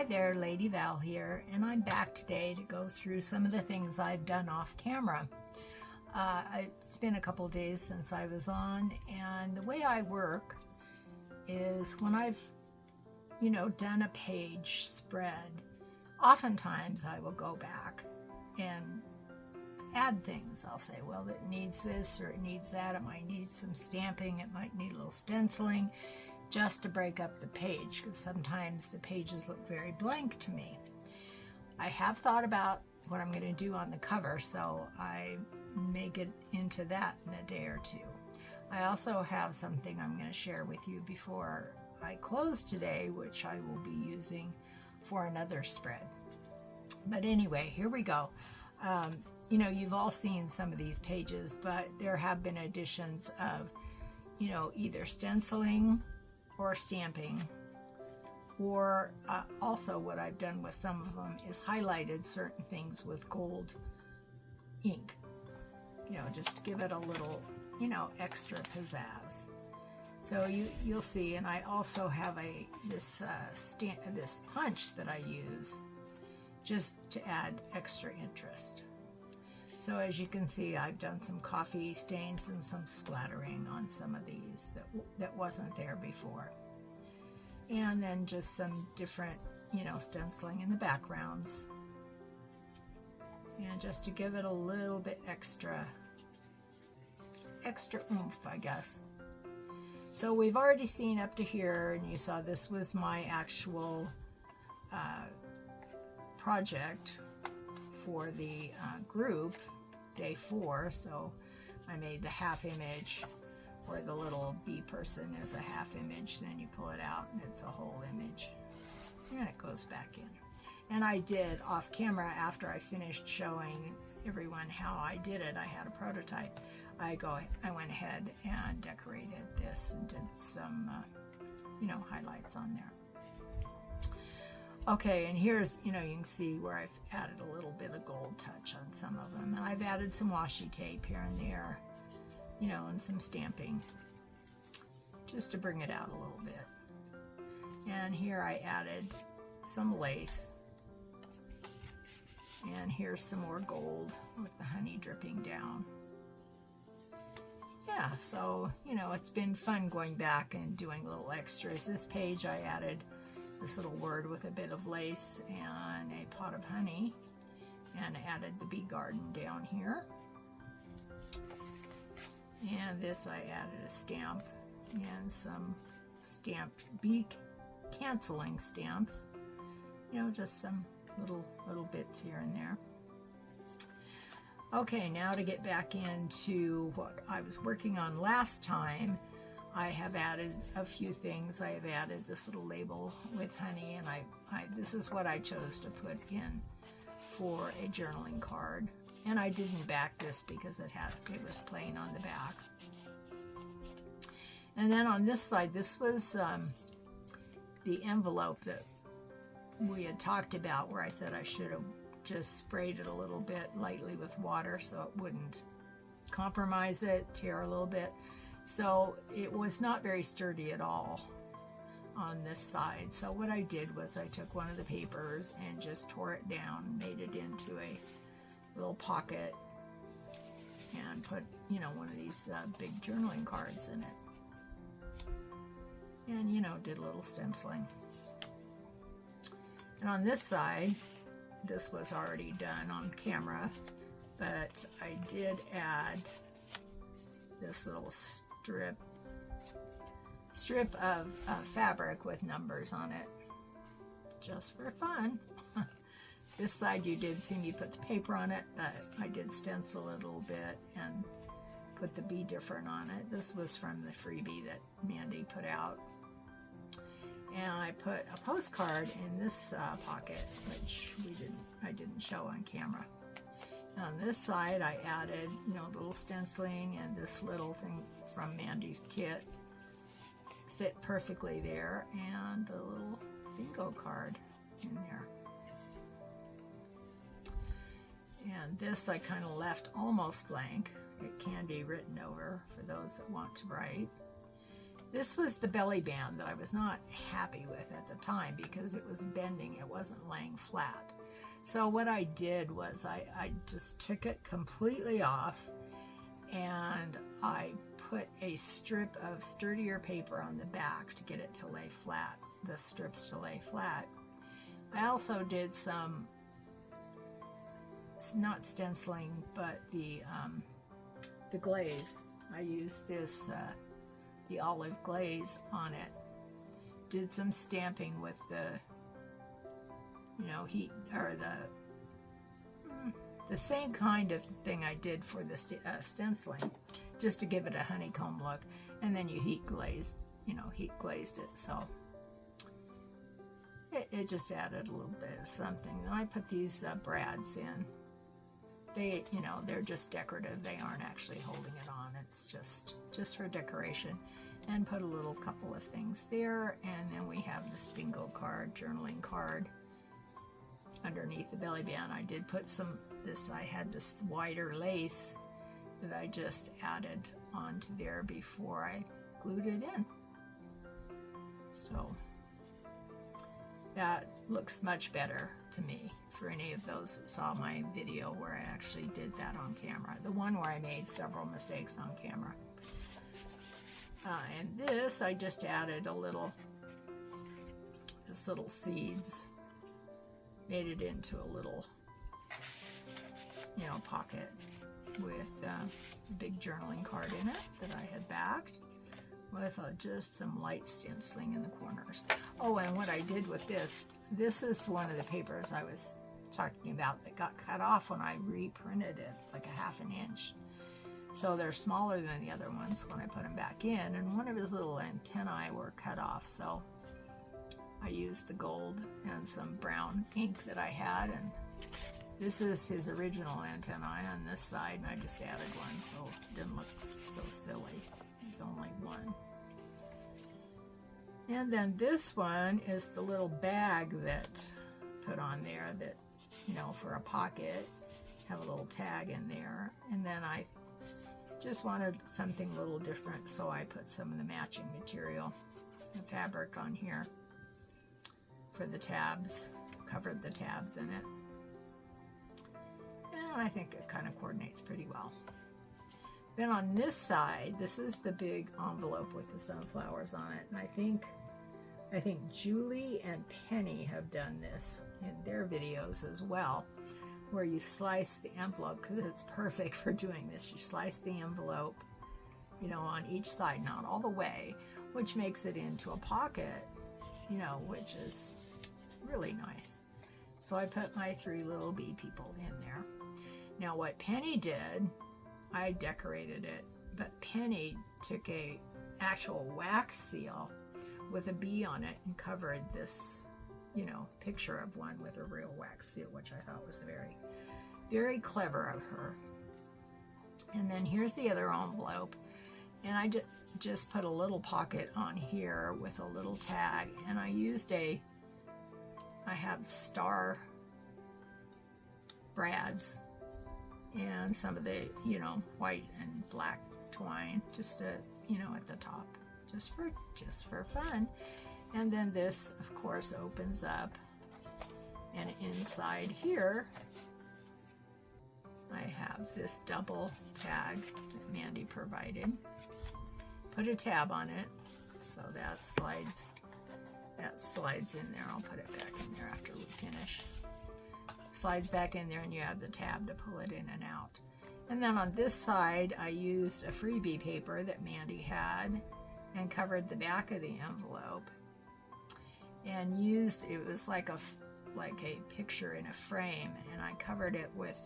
there, Lady Val here, and I'm back today to go through some of the things I've done off camera. It's been a couple days since I was on, and the way I work is when I've, done a page spread, oftentimes I will go back and add things. I'll say, well, it needs this or it needs that. It might need some stamping. It might need a little stenciling, just to break up the page, because sometimes the pages look very blank to me. I have thought about what I'm going to do on the cover, so I may get into that in a day or two. I also have something I'm going to share with you before I close today, which I will be using for another spread. But anyway, here we go. You've all seen some of these pages, but there have been additions of, either stenciling or stamping, or also what I've done with some of them is highlighted certain things with gold ink, just to give it a little, extra pizzazz. So you'll see, and I also have this punch that I use just to add extra interest. So as you can see, I've done some coffee stains and some splattering on some of these that wasn't there before. And then just some different, stenciling in the backgrounds. And just to give it a little bit extra oomph, I guess. So we've already seen up to here, and you saw this was my actual project for the group, day 4. So I made the half image, where the little bee person is a half image, then you pull it out and it's a whole image, and it goes back in. And I did off camera, after I finished showing everyone how I did it, I had a prototype. I went ahead and decorated this and did some highlights on there. Okay, and here's, you can see where I've added a little bit of gold touch on some of them. And I've added some washi tape here and there, and some stamping, just to bring it out a little bit. And here I added some lace. And here's some more gold with the honey dripping down. Yeah, so, it's been fun going back and doing little extras. This page I added this little word with a bit of lace and a pot of honey, and added the bee garden down here. And this I added a stamp and some stamped bee canceling stamps, just some little bits here and there. Okay, now to get back into what I was working on last time, I have added a few things. I have added this little label with honey, and this is what I chose to put in for a journaling card. And I didn't back this because it was plain on the back. And then on this side, this was the envelope that we had talked about, where I said I should have just sprayed it a little bit lightly with water so it wouldn't compromise it, tear a little bit. So it was not very sturdy at all on this side. So what I did was I took one of the papers and just tore it down, made it into a little pocket, and put, one of these big journaling cards in it. And, did a little stenciling. And on this side, this was already done on camera, but I did add this little strip of fabric with numbers on it, just for fun. This side you did see me put the paper on it, but I did stencil it a little bit and put the Be Different on it. This was from the freebie that Mandy put out. And I put a postcard in this pocket, which I didn't show on camera. And on this side, I added, little stenciling, and this little thing from Mandy's kit fit perfectly there, and the little bingo card in there. And this I kind of left almost blank. It can be written over for those that want to write. This was the belly band that I was not happy with at the time because it was bending, it wasn't laying flat. So what I did was I just took it completely off and I put a strip of sturdier paper on the back to get it to lay flat, the strips to lay flat. I also did some, not stenciling, but the glaze. I used this, the olive glaze on it. Did some stamping with the, heat, or the same kind of thing I did for the stenciling, just to give it a honeycomb look. And then you heat glazed it. So it just added a little bit of something. Then I put these brads in. They, they're just decorative. They aren't actually holding it on. It's just for decoration. And put a little couple of things there. And then we have this bingo card, journaling card underneath the belly band. I did put I had this wider lace that I just added onto there before I glued it in. So that looks much better to me for any of those that saw my video where I actually did that on camera. The one where I made several mistakes on camera. And this, I just added this little seeds. Made it into a little, pocket with a big journaling card in it that I had backed with just some light stenciling in the corners. Oh, and what I did with this is one of the papers I was talking about that got cut off when I reprinted it, like a ½ inch. So they're smaller than the other ones when I put them back in, and one of his little antennae were cut off, so I used the gold and some brown ink that I had, and this is his original antennae on this side, and I just added one so it didn't look so silly. There's only one. And then this one is the little bag that put on there that, for a pocket, have a little tag in there. And then I just wanted something a little different, so I put some of the matching material, the fabric on here for the tabs, covered the tabs in it. And I think it kind of coordinates pretty well. Then on this side, this is the big envelope with the sunflowers on it, and I think Julie and Penny have done this in their videos as well, where you slice the envelope, because it's perfect for doing this. You slice the envelope, on each side, not all the way, which makes it into a pocket, which is really nice. So I put my 3 little bee people in there. Now what Penny did, I decorated it, but Penny took a actual wax seal with a bee on it and covered this, picture of one with a real wax seal, which I thought was very, very clever of her. And then here's the other envelope, and I just put a little pocket on here with a little tag, and I used I have star brads and some of the, white and black twine, just at the top, just for fun. And then this, of course, opens up, and inside here I have this double tag that Mandy provided. Put a tab on it, so that slides in there. I'll put it back in there after we finish. Slides back in there, and you have the tab to pull it in and out. And then on this side, I used a freebie paper that Mandy had and covered the back of the envelope, and it was like a picture in a frame, and I covered it with,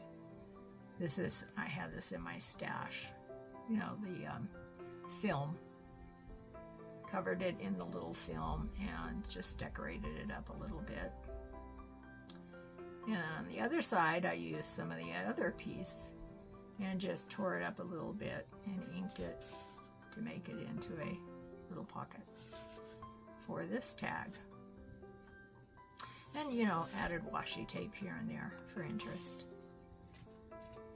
I had this in my stash, the film. Covered it in the little film and just decorated it up a little bit. And on the other side, I used some of the other piece and just tore it up a little bit and inked it to make it into a little pocket for this tag. And, added washi tape here and there for interest.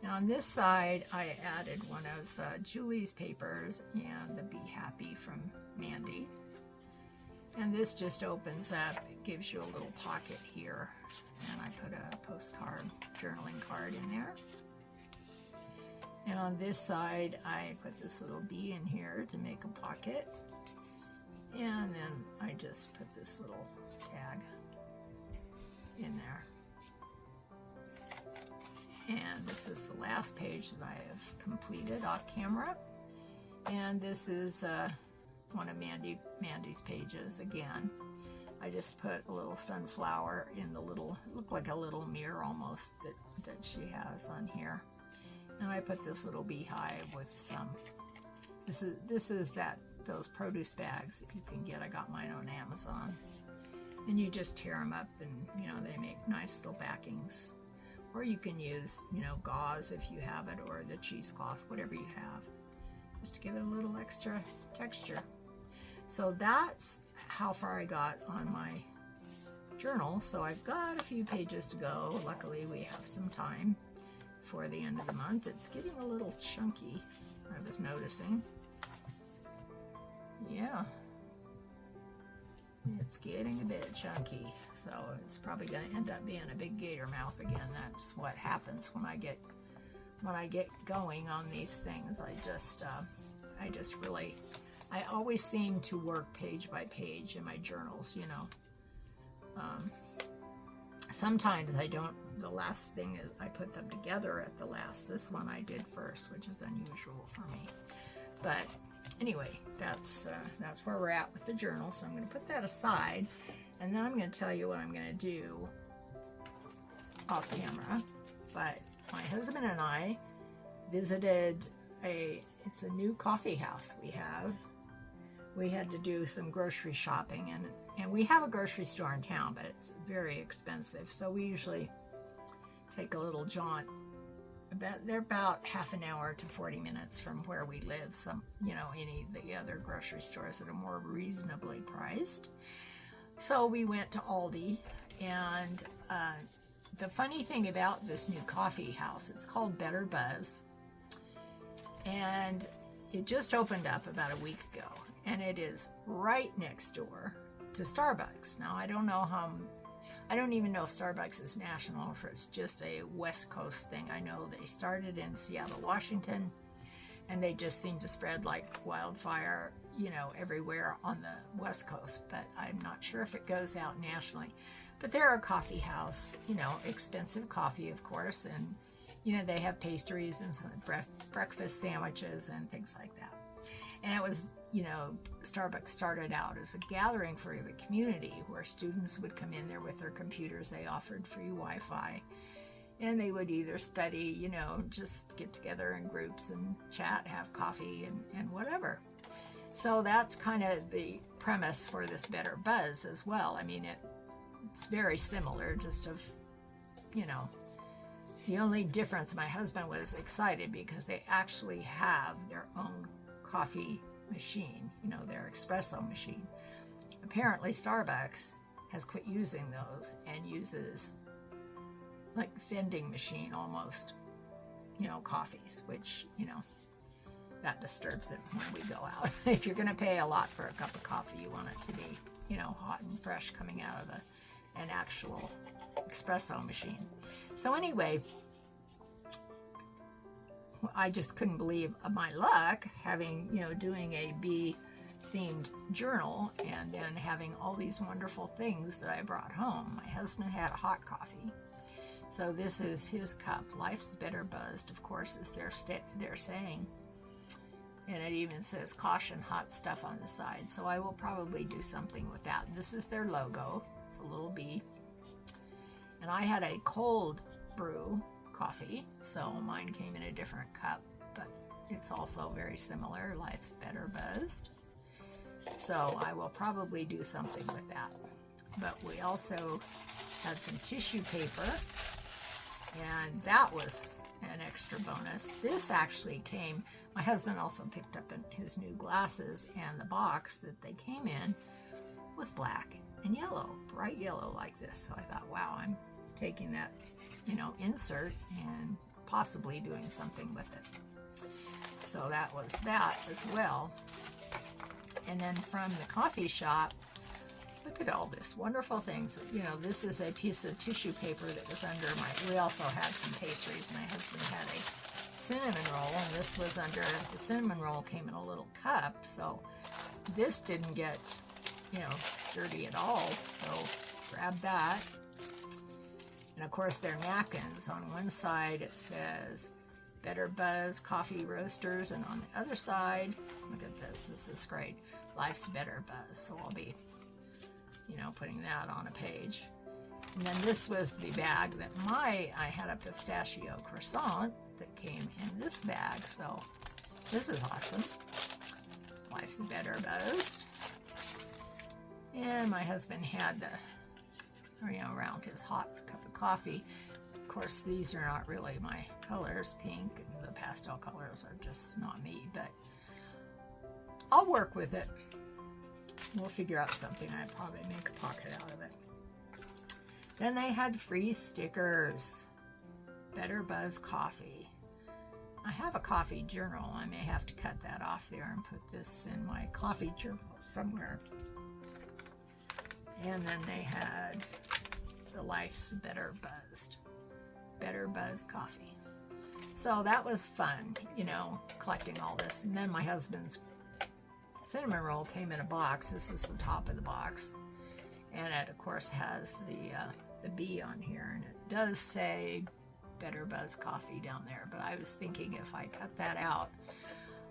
And on this side, I added one of Julie's papers and the Be Happy from Mandy. And this just opens up, it gives you a little pocket here. And I put a postcard, journaling card in there. And on this side, I put this little bee in here to make a pocket. And then I just put this little tag in there. And this is the last page that I have completed off camera. And this is one of Mandy's pages again. I just put a little sunflower in the little, look like a little mirror almost that she has on here. And I put this little beehive with some, this is those produce bags that you can get. I got mine on Amazon. And you just tear them up and, you know, they make nice little backings. Or you can use, you know, gauze if you have it, or the cheesecloth, whatever you have, just to give it a little extra texture. So that's how far I got on my journal. So I've got a few pages to go. Luckily, we have some time before the end of the month. It's getting a little chunky, I was noticing. Yeah. It's getting a bit chunky, so it's probably going to end up being a big gator mouth again. That's what happens when I get going on these things. I always seem to work page by page in my journals, you know. Sometimes I don't. The last thing is I put them together at the last. This one I did first, which is unusual for me. But anyway, that's where we're at with the journal. So I'm going to put that aside, and then I'm going to tell you what I'm going to do off camera. But my husband and I visited it's a new coffee house we have. We had to do some grocery shopping, and we have a grocery store in town, but it's very expensive. So we usually take a little jaunt. They're about half an hour to 40 minutes from where we live. Some, you know, any of the other grocery stores that are more reasonably priced. So we went to Aldi, and the funny thing about this new coffee house, it's called Better Buzz, and it just opened up about a week ago, and it is right next door to Starbucks. Now I don't even know if Starbucks is national or if it's just a West Coast thing. I know they started in Seattle, Washington, and they just seem to spread like wildfire, you know, everywhere on the West Coast, but I'm not sure if it goes out nationally. But they're a coffee house, you know, expensive coffee, of course, and, you know, they have pastries and some breakfast sandwiches and things like that. And it was, you know, Starbucks started out as a gathering for the community where students would come in there with their computers. They offered free Wi-Fi, and they would either study, you know, just get together in groups and chat, have coffee and whatever. So that's kind of the premise for this Better Buzz as well. I mean, it's very similar, just of, you know, the only difference, my husband was excited because they actually have their own coffee machine, you know, their espresso machine. Apparently Starbucks has quit using those and uses like vending machine almost, you know, coffees, which, you know, that disturbs it when we go out. If you're going to pay a lot for a cup of coffee, you want it to be, you know, hot and fresh coming out of an actual espresso machine. So anyway, I just couldn't believe my luck having, you know, doing a bee themed journal and then having all these wonderful things that I brought home. My husband had a hot coffee. So this is his cup. Life's better buzzed, of course, is they're saying. And it even says caution, hot stuff on the side. So I will probably do something with that. This is their logo. It's a little bee. And I had a cold brew coffee, so mine came in a different cup, but it's also very similar. Life's better buzzed. So I will probably do something with that. But we also had some tissue paper, and that was an extra bonus. This actually came, my husband also picked up his new glasses, and the box that they came in was black and yellow, bright yellow like this. So I thought, wow, I'm taking that, you know, insert and possibly doing something with it. So that was that as well. And then from the coffee shop, look at all this wonderful things. You know, this is a piece of tissue paper that was under we also had some pastries. My husband had a cinnamon roll, and this was under, the cinnamon roll came in a little cup, so this didn't get, you know, dirty at all. So grab that. And of course, they're napkins. On one side it says Better Buzz Coffee Roasters, and on the other side, look at this, this is great, Life's Better Buzz. So I'll be, you know, putting that on a page. And then this was the bag that I had a pistachio croissant that came in this bag. So this is awesome. Life's Better Buzzed. And my husband had the, you know, around his hot cup of coffee. Of course, these are not really my colors. Pink and the pastel colors are just not me, but I'll work with it. We'll figure out something. I'd probably make a pocket out of it. Then they had free stickers. Better Buzz Coffee. I have a coffee journal. I may have to cut that off there and put this in my coffee journal somewhere. And then they had the Life's Better Buzzed. Better Buzz Coffee. So that was fun, you know, collecting all this. And then my husband's cinnamon roll came in a box. This is the top of the box. And it, of course, has the bee on here. And it does say Better Buzz Coffee down there. But I was thinking if I cut that out,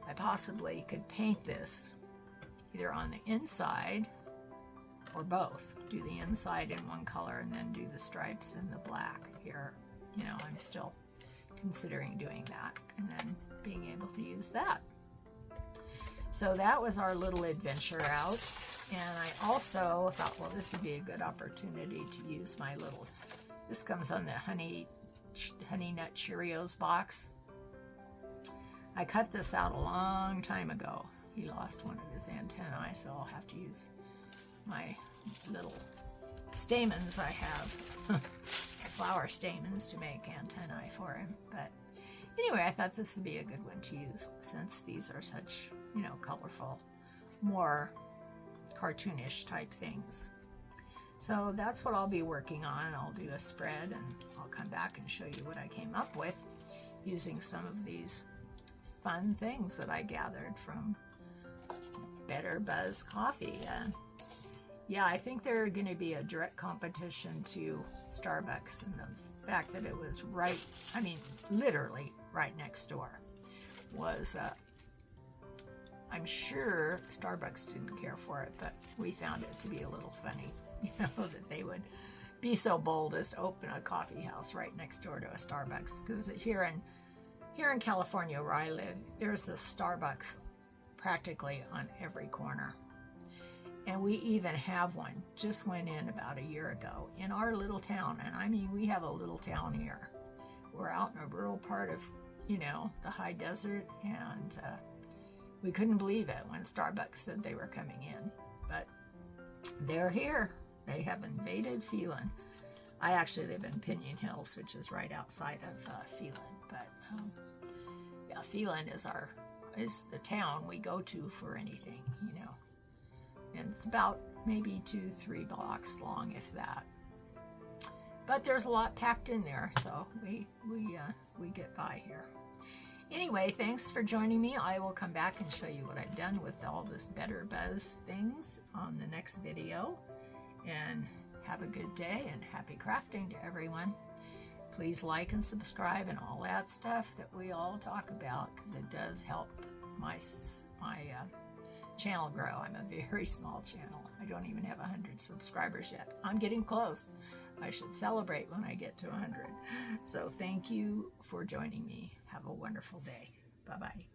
I possibly could paint this either on the inside or both. Do the inside in one color and then do the stripes in the black here. You know, I'm still considering doing that and then being able to use that. So that was our little adventure out. And I also thought, well, this would be a good opportunity to use my little, this comes on the Honey Nut Cheerios box. I cut this out a long time ago. He lost one of his antennae, so I'll have to use my little stamens I have, flower stamens, to make antennae for him. But anyway, I thought this would be a good one to use since these are such, you know, colorful, more cartoonish type things. So that's what I'll be working on. I'll do a spread and I'll come back and show you what I came up with using some of these fun things that I gathered from Better Buzz Coffee. Yeah, I think they're going to be a direct competition to Starbucks, and the fact that it was right, I mean, literally right next door was, I'm sure Starbucks didn't care for it, but we found it to be a little funny, you know, that they would be so bold as to open a coffee house right next door to a Starbucks. Because here in California, where I live, there's a Starbucks practically on every corner. And we even have one, just went in about a year ago in our little town. And I mean, we have a little town here. We're out in a rural part of, you know, the high desert, and we couldn't believe it when Starbucks said they were coming in. But they're here. They have invaded Phelan. I actually live in Pinion Hills, which is right outside of Phelan. But yeah, Phelan is the town we go to for anything, you know. And it's about maybe 2-3 blocks long, if that. But there's a lot packed in there, so we get by here. Anyway, thanks for joining me. I will come back and show you what I've done with all this Better Buzz things on the next video. And have a good day and happy crafting to everyone. Please like and subscribe and all that stuff that we all talk about, because it does help my channel grow. I'm a very small channel. I don't even have 100 subscribers yet. I'm getting close. I should celebrate when I get to 100. So thank you for joining me. Have a wonderful day. Bye-bye.